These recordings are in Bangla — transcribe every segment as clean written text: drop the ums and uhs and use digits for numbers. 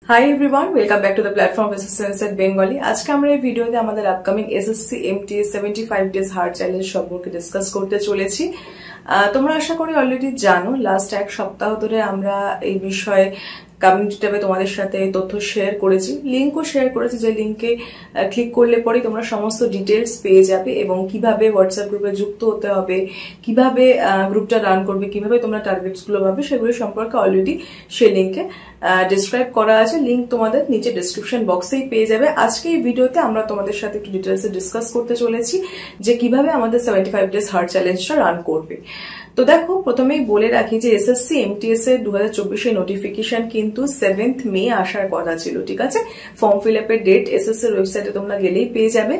Hi everyone, welcome back to the platform of SSC Bengali. আজকে আমরা এই ভিডিওতে আমাদের upcoming SSC MTS 75 days hard challenge সম্পর্কে ডিসকাস করতে চলেছি। তোমরা আশা করি অলরেডি জানো, লাস্ট এক সপ্তাহ ধরে আমরা এই বিষয়ে কমিউনিটি ট্যাবে তোমাদের সাথে তথ্য শেয়ার করেছি, লিংকও শেয়ার করেছি, যে লিংকে ক্লিক করলে পরে তোমরা সমস্ত ডিটেলস পেয়ে যাবে এবং কিভাবে হোয়াটসঅ্যাপ গ্রুপে যুক্ত হতে হবে, কিভাবে গ্রুপটা রান করবে, কিভাবে তোমরা টার্গেটস গুলো পাবে, সেগুলো সম্পর্কে অলরেডি সেই লিংকে ডিসক্রাইব করা আছে। লিংক তোমাদের নিচে ডেসক্রিপশন বক্সেই পেয়ে যাবে। আজকে এই ভিডিওতে আমরা তোমাদের সাথে একটু ডিটেলসে ডিসকাস করতে চলেছি যে কিভাবে আমাদের 75 ডেজ হার্ড চ্যালেঞ্জটা রান করবে। তো দেখো, প্রথমেই বলে রাখি যে এসএসসি এমটিএস এর 2024 নোটিফিকেশন কিন্তু 7th মে আসার কথা ছিল, ঠিক আছে। ফর্ম ফিল আপের ডেট এসএসসি এর ওয়েবসাইটে তোমরা গেলেই পেয়ে যাবে।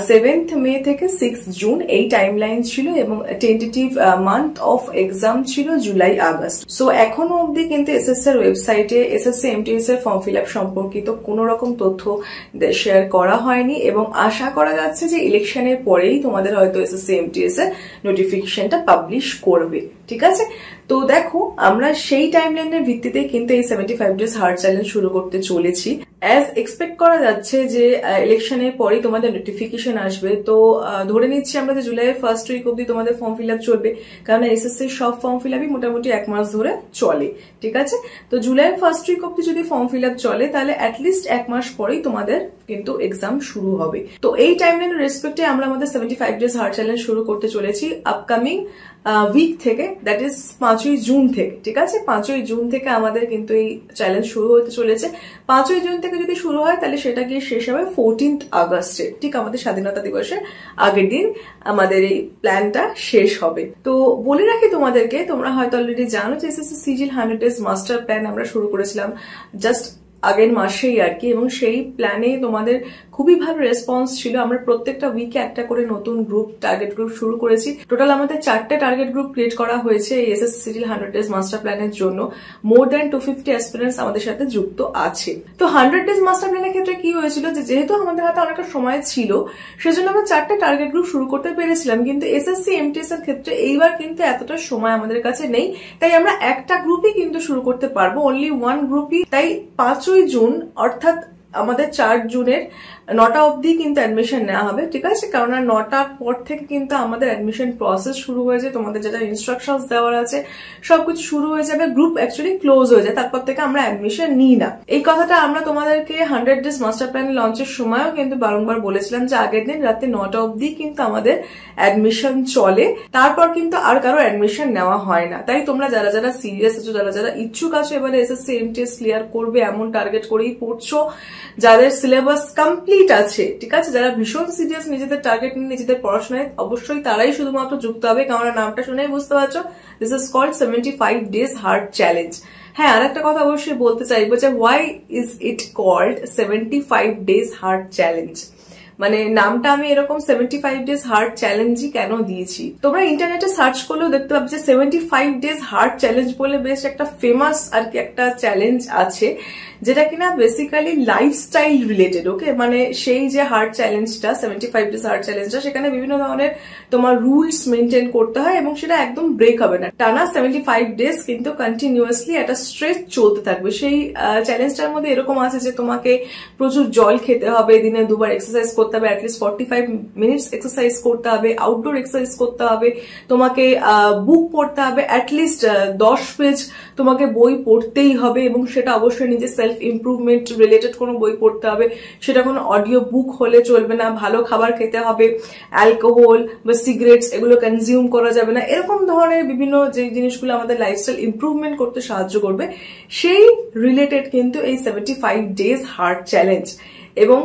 7th মে থেকে 6 জুন এই টাইম লাইন ছিল এবং টেন্টেটিভ মান্থ অফ এক্সাম ছিল জুলাই আগস্ট। সো এখনো অবধি কিন্তু এসএসসি এর ওয়েবসাইটে এসএসসি এমটিএস এর ফর্ম ফিল আপ সম্পর্কিত কোনো রকম তথ্য শেয়ার করা হয়নি এবং আশা করা যাচ্ছে যে ইলেকশনের পরেই তোমাদের হয়তো এসএসসি এমটিএস এর নোটিফিকেশনটা পাবলিশ করবে, ঠিক আছে। তো দেখো, আমরা সেই টাইমলাইনের ভিত্তিতে কিন্তু এই 75 ডেজ হার্ড চ্যালেঞ্জ শুরু করতে চলেছি। অ্যাজ এক্সপেক্ট করা যাচ্ছে যে ইলেকশনের পরেই তোমাদের নোটিফিকেশন আসবে। তো ধরে নিচ্ছি আমরা যে জুলাইয়ের ফার্স্ট উইক অব্দি তোমাদের ফর্ম ফিল আপ চলবে, কারণ এসএসসি সব ফর্ম ফিল আপই মোটামুটি 1 মাস ধরে চলে, ঠিক আছে। তো জুলাইয়ের ফার্স্ট উইক অব্দি যদি ফর্ম ফিল আপ চলে, তাহলে অ্যাটলিস্ট 1 মাস পরেই তোমাদের কিন্তু এক্সাম শুরু হবে। তো এই টাইমলাইনের রেসপেক্টে আমরা আমাদের 75 ডেজ হার্ড চ্যালেঞ্জ শুরু করতে চলেছি আপকামিং উইক থেকে, দ্যাট ইজ 5ই জুন থেকে, ঠিক আছে। 5ই জুন থেকে আমাদের কিন্তু এই চ্যালেঞ্জ শুরু হতে চলেছে। 5ই জুন থেকে যদি শুরু হয়, তাহলে সেটা গিয়ে শেষ হবে 14th আগস্টে, ঠিক আমাদের স্বাধীনতা দিবসের আগের দিন আমাদের এই প্ল্যানটা শেষ হবে। তো বলে রাখি তোমাদেরকে, তোমরা হয়তো অলরেডি জানো যে SSC CGL 100 days master plan আমরা শুরু করেছিলাম জাস্ট আগের মাসেই আর কি, এবং সেই প্ল্যানে তোমাদের খুবই ভালো রেসপন্স ছিল। আমরা প্রত্যেকটা উইকে একটা করে নতুন গ্রুপ, টার্গেট গ্রুপ শুরু করেছি। টোটাল আমাদের 4টে টার্গেট গ্রুপ ক্রিয়েট করা হয়েছে এই এসএসসি সিজিএল 100 ডেজ মাস্টার প্ল্যানের জন্য। মোর দ্যান 250 অ্যাসপিরেন্টস আমাদের সাথে যুক্ত আছে। তো 100 ডেজ মাস্টার প্ল্যানের ক্ষেত্রে কি হয়েছিল, যে যেহেতু আমাদের হাতে অনেকটা সময় ছিল, সেজন্য আমরা 4টে টার্গেট গ্রুপ শুরু করতে পেরেছিলাম। কিন্তু এসএসসি এমটিএস এর ক্ষেত্রে এইবার কিন্তু এতটা সময় আমাদের কাছে নেই, তাই আমরা একটা গ্রুপই কিন্তু শুরু করতে পারবো, অনলি ওয়ান গ্রুপই। তাই 5ই জুন অর্থাৎ আমাদের 4 জুনের 9টা অবধি কিন্তু অ্যাডমিশন নেওয়া হবে, ঠিক আছে। কারণ 9টার পর থেকে কিন্তু আমাদের অ্যাডমিশন প্রসেস শুরু হয়েছে, তোমাদের যেটা ইনস্ট্রাকশনস দেওয়ার আছে সবকিছু শুরু হয়ে যাবে, গ্রুপ অ্যাকচুয়ালি ক্লোজ হয়ে যায়, তারপর থেকে আমরা অ্যাডমিশন নিই না। এই কথাটা আমরা তোমাদেরকে 100 ডেজ মাস্টার প্ল্যান লঞ্চের সময়ও কিন্তু বারংবার বলেছিলাম যে আগের দিন রাতে 9টা অবধি কিন্তু আমাদের অ্যাডমিশন চলে, তারপর কিন্তু আর কারো অ্যাডমিশন নেওয়া হয় না। তাই তোমরা যারা যারা সিরিয়াস আছো, যারা যারা ইচ্ছুক আছো এবারে এসএসসি এমটিএস ক্লিয়ার করবে এমন টার্গেট করেই পড়ছো, যাদের সিলেবাস কমপ্লিট আছে, ঠিক আছে, যারা ভীষণ সিরিয়াস নিজেদের টার্গেট নিয়ে নিজেদের পড়াশোনায়, অবশ্যই তারাই শুধুমাত্র যুক্ত হবে। কারণ নামটা শুনেই বুঝতে পারছো, this is called 75 days hard challenge. হ্যাঁ, আর একটা কথা অবশ্যই বলতে চাইবো যে why is it called 75 days hard challenge, মানে নামটা আমি এরকম 75 ডেজ হার্ড চ্যালেঞ্জই কেন দিয়েছি। তোমরা ইন্টারনেটে সার্চ করলেও দেখতে পাবে যে 75 ডেজ হার্ড চ্যালেঞ্জ বলে বেশ একটা ফেমাস আর কি একটা চ্যালেঞ্জ আছে, যেটা কিনা বেসিক্যালি লাইফস্টাইল রিলেটেড। ওকে, মানে সেই যে হার্ড চ্যালেঞ্জটা 75 ডেজ হার্ড চ্যালেঞ্জটা, সেখানে বিভিন্ন ধরনের তোমার রুলস মেনটেন করতে হয় এবং সেটা একদম ব্রেক হবে না। টানা 75 ডেজ কিন্তু কন্টিনিউয়াসলি একটা স্ট্রেচ চলতে থাকবে। সেই চ্যালেঞ্জটার মধ্যে এরকম আছে যে তোমাকে প্রচুর জল খেতে হবে, দিনে 2বার এক্সারসাইজ করতে হবে, অ্যাটলিস্ট 45 মিনিটস এক্সারসাইজ করতে হবে, আউটডোর এক্সারসাইজ করতে হবে, তোমাকে বুক পড়তে হবে, অ্যাটলিস্ট 10 পেজ তোমাকে বই পড়তেই হবে এবং সেটা অবশ্যই নিজের সেলফ ইমপ্রুভমেন্ট রিলেটেড কোনো বই পড়তে হবে, সেটা কোনো অডিও বুক হলে চলবে না, ভালো খাবার খেতে হবে, অ্যালকোহল বা সিগারেটস এগুলো কনজিউম করা যাবে না। এরকম ধরনের বিভিন্ন যে জিনিসগুলো আমাদের লাইফস্টাইল ইমপ্রুভমেন্ট করতে সাহায্য করবে, সেই রিলেটেড কিন্তু এই 75 ডেজ হার্ড চ্যালেঞ্জ। এবং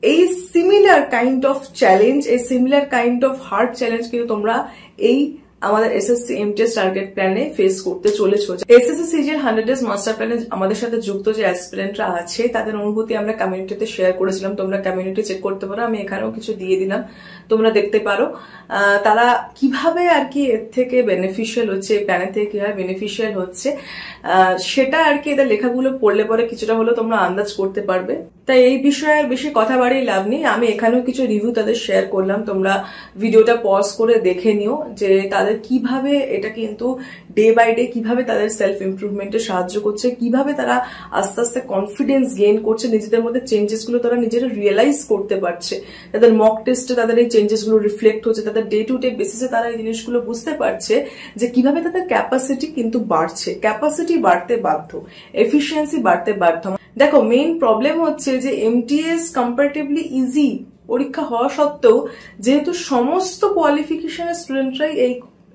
এই সিমিলার কাইন্ড অফ চ্যালেঞ্জ, এই similar kind of hard challenge কিন্তু তোমরা এই আমাদের এসএসসি এমটিএস টার্গেট প্ল্যানে ফেস করতে চলেছো। এসএসসি সিজিএল 100 ডেজ মাস্টার প্ল্যানে আমাদের সাথে যুক্ত যে অ্যাসপিরেন্টরা আছে, তাদের অনুভূতি আমরা কমিউনিটিতে শেয়ার করেছিলাম, তোমরা কমিউনিটি চেক করতে পারো, আমি এখানেও কিছু দিয়ে দিলাম, তোমরা দেখতে পারো তারা কিভাবে আর কি এর থেকে বেনিফিশিয়াল হচ্ছে, এই প্ল্যানের থেকে কিভাবে বেনিফিশিয়াল হচ্ছে, সেটা আর কি এদের লেখাগুলো পড়লে পরে কিছুটা হলেও তোমরা আন্দাজ করতে পারবে। তাই এই বিষয়ে আর বেশি কথা বাড়িয়ে লাভ নেই, আমি এখানেও কিছু রিভিউ তাদের শেয়ার করলাম, তোমরা ভিডিওটা পজ করে দেখে নিও যে তাদের তাদের কিভাবে এটা কিন্তু ডে বাই ডে কিভাবে তাদের সেলফ ইমপ্রুভমেন্টে সাহায্য করছে, কিভাবে তারা আস্তে আস্তে কনফিডেন্স গেইন করছে, নিজেদের মধ্যে চেঞ্জেস গুলো তারা নিজেরা রিয়েলাইজ করতে পারছে, তাদের মক টেস্টে তাদের এই চেঞ্জেস গুলো রিফ্লেক্ট হচ্ছে, তাদের ডে টু ডে বেসিসে তারা এই জিনিসগুলো বুঝতে পারছে যে কিভাবে তাদের ক্যাপাসিটি কিন্তু বাড়ছে। ক্যাপাসিটি বাড়তে বাধ্য, এফিসিয়েন্সি বাড়তে বাধ্য। দেখো মেইন প্রবলেম হচ্ছে যে এমটিএস কম্পারেটিভলি ইজি পরীক্ষা হওয়া সত্ত্বেও যেহেতু সমস্ত কোয়ালিফিকেশনের স্টুডেন্টরাই এই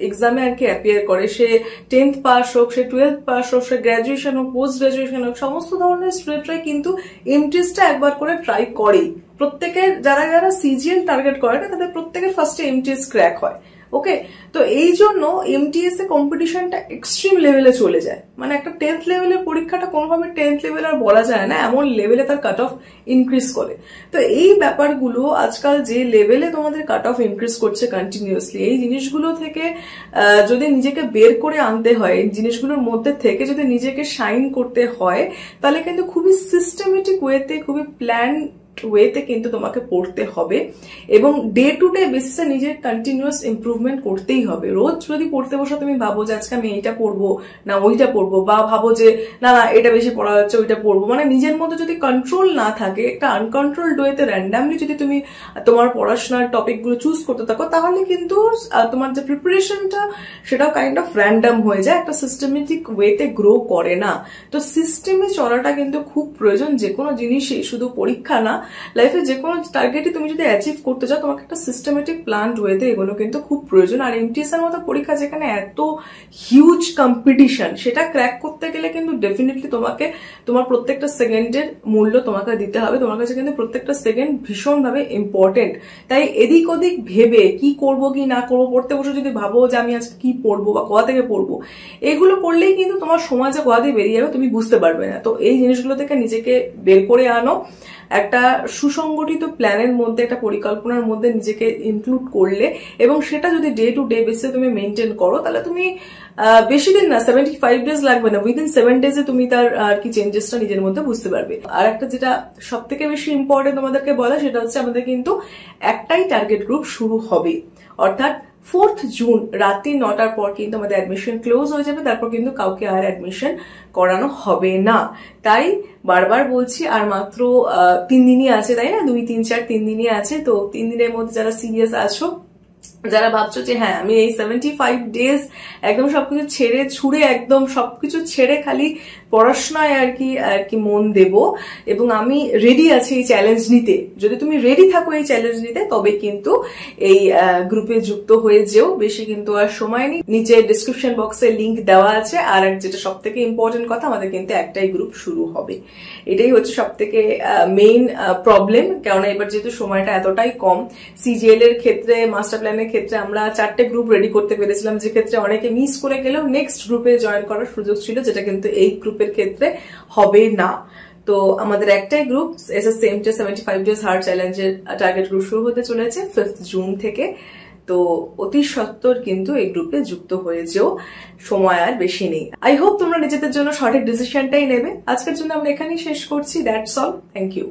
এক্সামে আর কি অ্যাপিয়ার করে, সে 10th পাস হোক, সে 12th পাস হোক, সে গ্রাজুয়েশন হোক, পোস্ট গ্রাজুয়েশন হোক, সমস্ত ধরনের স্টুডেন্টরাই কিন্তু এমটিএসটা একবার করে ট্রাই করেই। প্রত্যেকের যারা যারা সিজিএল টার্গেট করে না তাদের প্রত্যেকের ফার্স্টে এমটিএস ক্র্যাক হয়। ওকে, তো এই জন্য এমটিএস এ কম্পিটিশনটা এক্সট্রিম লেভেলে চলে যায়, মানে একটা 10th লেভেলের পরীক্ষাটা কোনোভাবে 10th লেভেল আর বলা যায় না, এমন লেভেলে তার কাট অফ ইনক্রিজ করে। তো এই ব্যাপারগুলো আজকাল যে লেভেলে তোমাদের কাট অফ ইনক্রিজ করছে কন্টিনিউয়াসলি, এই জিনিসগুলো থেকে যদি নিজেকে বের করে আনতে হয়, এই জিনিসগুলোর মধ্যে থেকে যদি নিজেকে শাইন করতে হয়, তাহলে কিন্তু খুবই সিস্টেমেটিক ওয়েতে, খুবই প্ল্যান ওয়েতে কিন্তু তোমাকে পড়তে হবে এবং ডে টু ডে বেসিসে নিজের কন্টিনিউয়াস ইমপ্রুভমেন্ট করতেই হবে। রোজ যদি পড়তে বসো, তুমি ভাবো যে আজকে আমি এইটা পড়বো না ওইটা পড়বো, বা ভাবো যে না না এটা বেশি পড়া যাচ্ছে ওইটা পড়বো, মানে নিজের মধ্যে যদি কন্ট্রোল না থাকে, একটা আনকন্ট্রোলড ওয়েতে র্যান্ডামলি যদি তুমি তোমার পড়াশোনার টপিকগুলো চুজ করতে থাকো, তাহলে কিন্তু তোমার যে প্রিপারেশনটা সেটাও কাইন্ড অফ র্যান্ডাম হয়ে যায়, একটা সিস্টেমেটিক ওয়েতে গ্রো করে না। তো সিস্টেমে চলাটা কিন্তু খুব প্রয়োজন, যে কোনো জিনিসই, শুধু পরীক্ষা না, লাইফে যে কোনো টার্গেটই তুমি যদি অ্যাচিভ করতে চাও, তোমাকে একটা সিস্টেমেটিক প্ল্যান ওয়েতে এগুলো কিন্তু খুব প্রয়োজন। আর এমটিএস এর মতো পরীক্ষা যেখানে এত হিউজ কম্পিটিশন, সেটা ক্র্যাক করতে গেলে কিন্তু ডেফিনেটলি তোমাকে তোমার প্রত্যেকটা সেকেন্ডের মূল্য তোমাকে দিতে হবে। তোমার কাছে কিন্তু প্রত্যেকটা সেকেন্ড ভীষণভাবে ইম্পর্টেন্ট। তাই এদিক ওদিক ভেবে কি করব কি না করবো, পড়তে বসে যদি ভাবো যে আমি আজকে কি পড়বো বা কোথা থেকে পড়বো, এগুলো পড়লেই কিন্তু তোমার সময় যে কোথা দিয়ে বেরিয়ে যাবে তুমি বুঝতে পারবে না। তো এই জিনিসগুলো থেকে নিজেকে বের করে আনো, একটা সুসংগঠিত প্ল্যানের মধ্যে, একটা পরিকল্পনার মধ্যে নিজেকে ইনক্লুড করলে এবং সেটা যদি ডে টু ডে বেসিসে তুমি মেনটেন করো, তাহলে তুমি বেশি দিন না, 75 ডেজ লাগবে না, উইদিন 7 ডেজে তুমি তার আর কি চেঞ্জেসটা নিজের মধ্যে বুঝতে পারবে। আর একটা যেটা সব থেকে বেশি ইম্পর্টেন্ট তোমাদেরকে বলা, সেটা হচ্ছে আমাদের কিন্তু একটাই টার্গেট গ্রুপ শুরু হবে, অর্থাৎ 4th জুন রাত্রি 9টার পর কিন্তু আমাদের অ্যাডমিশন ক্লোজ হয়ে যাবে, তারপর কিন্তু কাউকে আর অ্যাডমিশন করানো হবে না। তাই বারবার বলছি, আর মাত্র 3 দিনই আছে, তাই না, 2, 3, 4 3 দিনই আছে। তো 3 দিনের মধ্যে যারা সিরিয়াস আছো, যারা ভাবছো যে হ্যাঁ আমি এই 75 ডেজ একদম সবকিছু ছেড়ে ছুড়ে, একদম সবকিছু ছেড়ে খালি পড়াশোনায় আর কি মন দেব এবং আমি রেডি আছি এই চ্যালেঞ্জ নিতে, যদি তুমি রেডি থাকো এই চ্যালেঞ্জ নিতে, তবে কিন্তু এই গ্রুপে যুক্ত হয়ে যেও। বেশি কিন্তু আর সময় নেই, নিচে ডিসক্রিপশন বক্সে লিংক দেওয়া আছে। আর যেটা সব থেকে ইম্পর্টেন্ট কথা, আমাদের কিন্তু একটাই গ্রুপ শুরু হবে, এটাই হচ্ছে সব থেকে মেইন প্রবলেম। কেননা এবার যেহেতু সময়টা এতটাই কম, সিজিএল এর ক্ষেত্রে, মাস্টার প্ল্যানের ক্ষেত্রে আমরা 4টে গ্রুপ রেডি করতে পেরেছিলাম, যে ক্ষেত্রে অনেকে মিস করে গেলেও নেক্সট গ্রুপে জয়েন করার সুযোগ ছিল, যেটা কিন্তু এই গ্রুপের ক্ষেত্রে হবে না। তো আমাদের একটাই group, SSC MTS 75 days hard চ্যালেঞ্জের টার্গেট গ্রুপ শুরু হতে চলেছে 5th জুন থেকে। তো অতি সত্বর কিন্তু এই গ্রুপে যুক্ত হয়েছেও, সময় আর বেশি নেই। আই হোপ তোমরা নিজেদের জন্য সঠিক ডিসিশনটাই নেবে। আজকের জন্য আমরা এখানেই শেষ করছি। That's all, thank you.